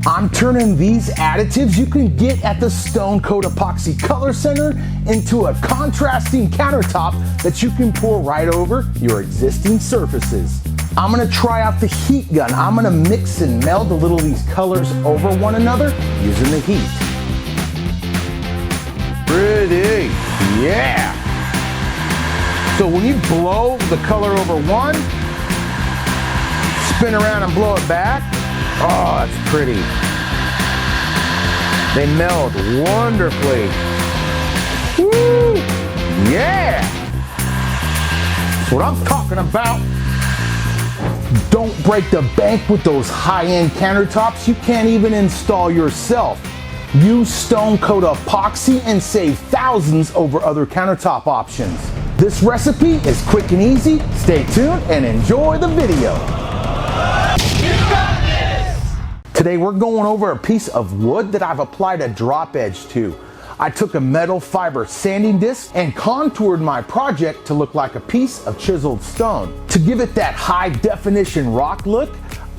I'm turning these additives you can get at the Stone Coat Epoxy Color Center into a contrasting countertop that you can pour right over your existing surfaces. I'm gonna try out the heat gun. I'm gonna mix and meld a little of these colors over one another using the heat. Pretty, yeah. So when you blow the color over one, spin around and blow it back, oh, that's pretty. They meld wonderfully. Woo! Yeah! That's what I'm talking about. Don't break the bank with those high-end countertops you can't even install yourself. Use Stone Coat Epoxy and save thousands over other countertop options. This recipe is quick and easy. Stay tuned and enjoy the video. Today we're going over a piece of wood that I've applied a drop edge to. I took a metal fiber sanding disc and contoured my project to look like a piece of chiseled stone. To give it that high definition rock look,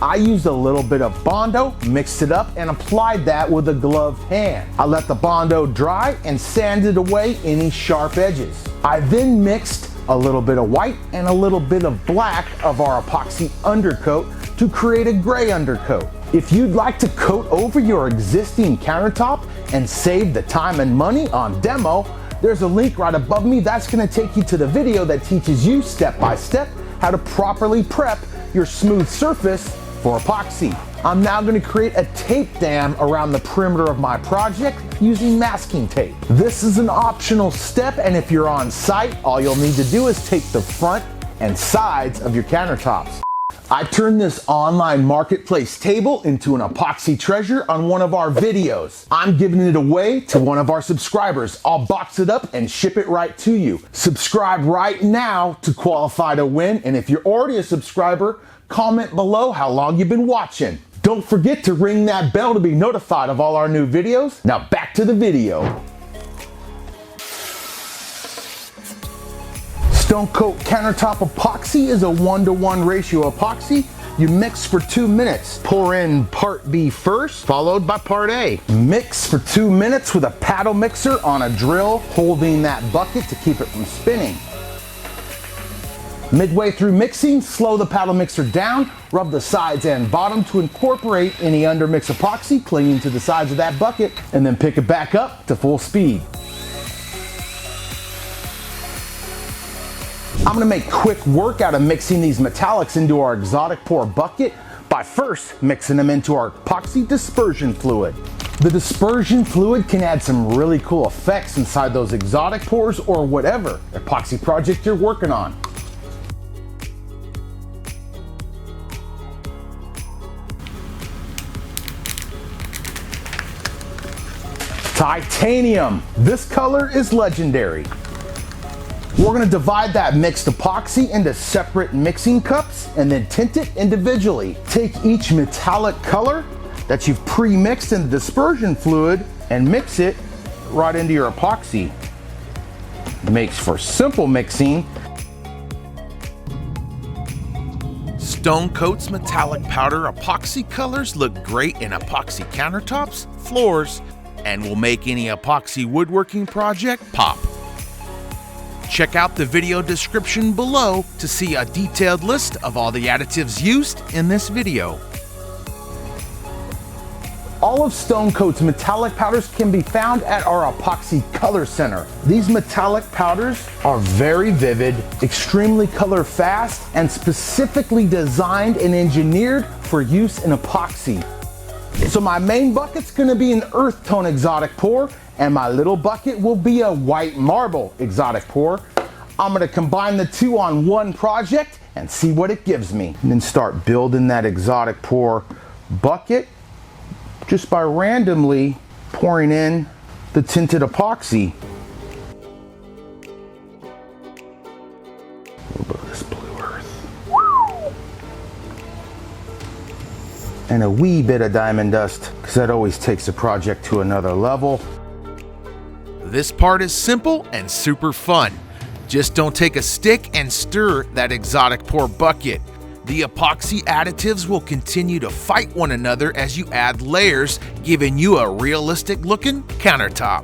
I used a little bit of Bondo, mixed it up, and applied that with a gloved hand. I let the Bondo dry and sanded away any sharp edges. I then mixed a little bit of white and a little bit of black of our epoxy undercoat to create a gray undercoat. If you'd like to coat over your existing countertop and save the time and money on demo, there's a link right above me that's going to take you to the video that teaches you step by step how to properly prep your smooth surface for epoxy. I'm now going to create a tape dam around the perimeter of my project using masking tape. This is an optional step, and if you're on site, all you'll need to do is tape the front and sides of your countertops. I turned this online marketplace table into an epoxy treasure on one of our videos. I'm giving it away to one of our subscribers. I'll box it up and ship it right to you. Subscribe right now to qualify to win, and if you're already a subscriber, comment below how long you've been watching. Don't forget to ring that bell to be notified of all our new videos. Now back to the video. Stone Coat Countertop Epoxy is a 1-to-1 ratio epoxy. You mix for 2 minutes. Pour in part B first, followed by part A. Mix for 2 minutes with a paddle mixer on a drill, holding that bucket to keep it from spinning. Midway through mixing, slow the paddle mixer down, rub the sides and bottom to incorporate any undermix epoxy clinging to the sides of that bucket, and then pick it back up to full speed. I'm gonna make quick work out of mixing these metallics into our exotic pour bucket by first mixing them into our epoxy dispersion fluid. The dispersion fluid can add some really cool effects inside those exotic pours or whatever epoxy project you're working on. Titanium. This color is legendary. We're going to divide that mixed epoxy into separate mixing cups and then tint it individually. Take each metallic color that you've pre-mixed in the dispersion fluid and mix it right into your epoxy. Makes for simple mixing. Stone Coat's metallic powder epoxy colors look great in epoxy countertops, floors, and will make any epoxy woodworking project pop. Check out the video description below to see a detailed list of all the additives used in this video. All of Stone Coat's metallic powders can be found at our Epoxy Color Center. These metallic powders are very vivid, extremely color fast, and specifically designed and engineered for use in epoxy. So my main bucket's gonna be an earth tone exotic pour, and my little bucket will be a white marble exotic pour. I'm gonna combine the two on one project and see what it gives me. And then start building that exotic pour bucket just by randomly pouring in the tinted epoxy. A little bit of this blue earth. And a wee bit of diamond dust, because that always takes the project to another level. This part is simple and super fun. Just don't take a stick and stir that exotic pour bucket. The epoxy additives will continue to fight one another as you add layers, giving you a realistic looking countertop.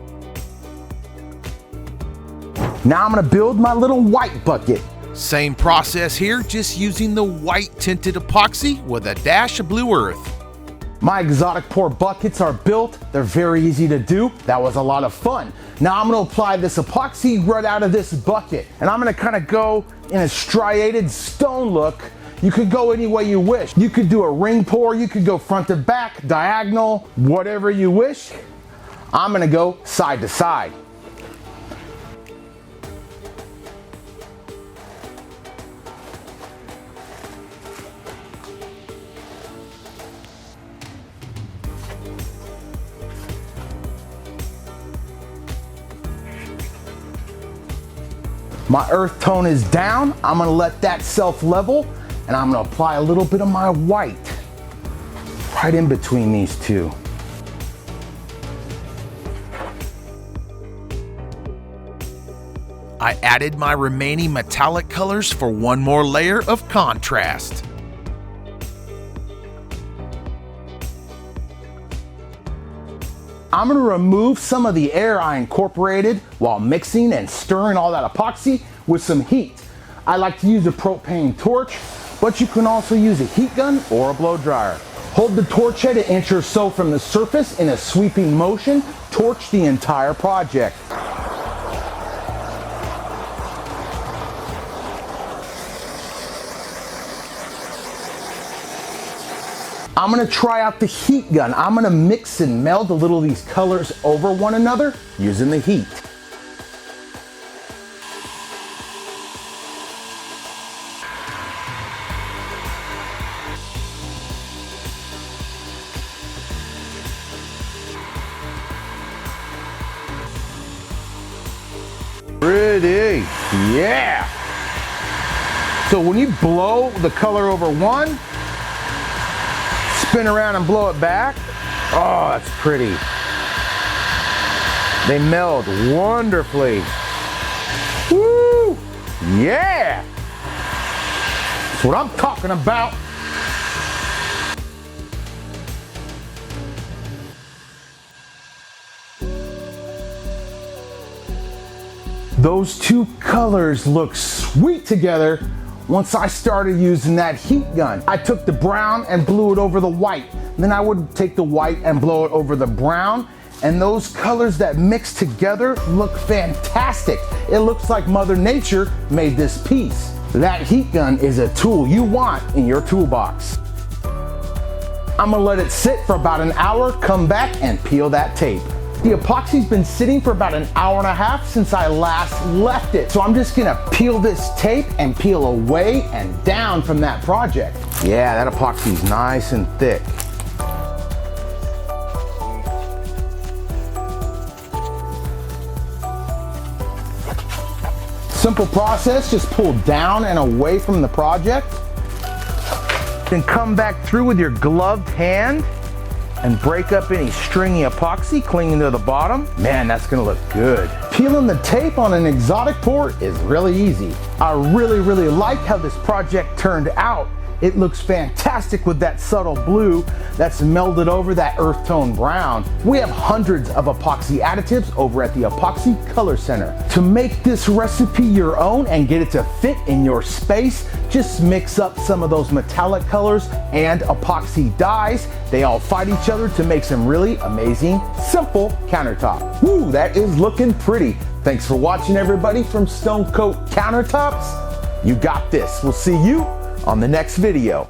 Now I'm gonna build my little white bucket. Same process here, just using the white tinted epoxy with a dash of blue earth. My exotic pour buckets are built. They're very easy to do. That was a lot of fun. Now I'm gonna apply this epoxy right out of this bucket. And I'm gonna kind of go in a striated stone look. You could go any way you wish. You could do a ring pour, you could go front to back, diagonal, whatever you wish. I'm gonna go side to side. My earth tone is down. I'm gonna let that self-level, and I'm gonna apply a little bit of my white right in between these two. I added my remaining metallic colors for one more layer of contrast. I'm gonna remove some of the air I incorporated while mixing and stirring all that epoxy with some heat. I like to use a propane torch, but you can also use a heat gun or a blow dryer. Hold the torch head an inch or so from the surface in a sweeping motion, torch the entire project. I'm gonna try out the heat gun. I'm gonna mix and meld a little of these colors over one another using the heat. Pretty, yeah. So when you blow the color over one, spin around and blow it back. Oh, that's pretty. They meld wonderfully. Woo! Yeah! That's what I'm talking about. Those two colors look sweet together. Once I started using that heat gun, I took the brown and blew it over the white. Then I would take the white and blow it over the brown, and those colors that mix together look fantastic. It looks like Mother Nature made this piece. That heat gun is a tool you want in your toolbox. I'm gonna let it sit for about an hour, come back and peel that tape. The epoxy's been sitting for about an hour and a half since I last left it. So I'm just gonna peel this tape and peel away and down from that project. Yeah, that epoxy's nice and thick. Simple process, just pull down and away from the project. Then come back through with your gloved hand and break up any stringy epoxy clinging to the bottom. Man, that's gonna look good. Peeling the tape on an exotic pour is really easy. I really like how this project turned out. It looks fantastic with that subtle blue that's melded over that earth tone brown. We have hundreds of epoxy additives over at the Epoxy Color Center. To make this recipe your own and get it to fit in your space, just mix up some of those metallic colors and epoxy dyes. They all fight each other to make some really amazing, simple countertop. Woo, that is looking pretty. Thanks for watching, everybody, from Coat Countertops. You got this. We'll see you on the next video.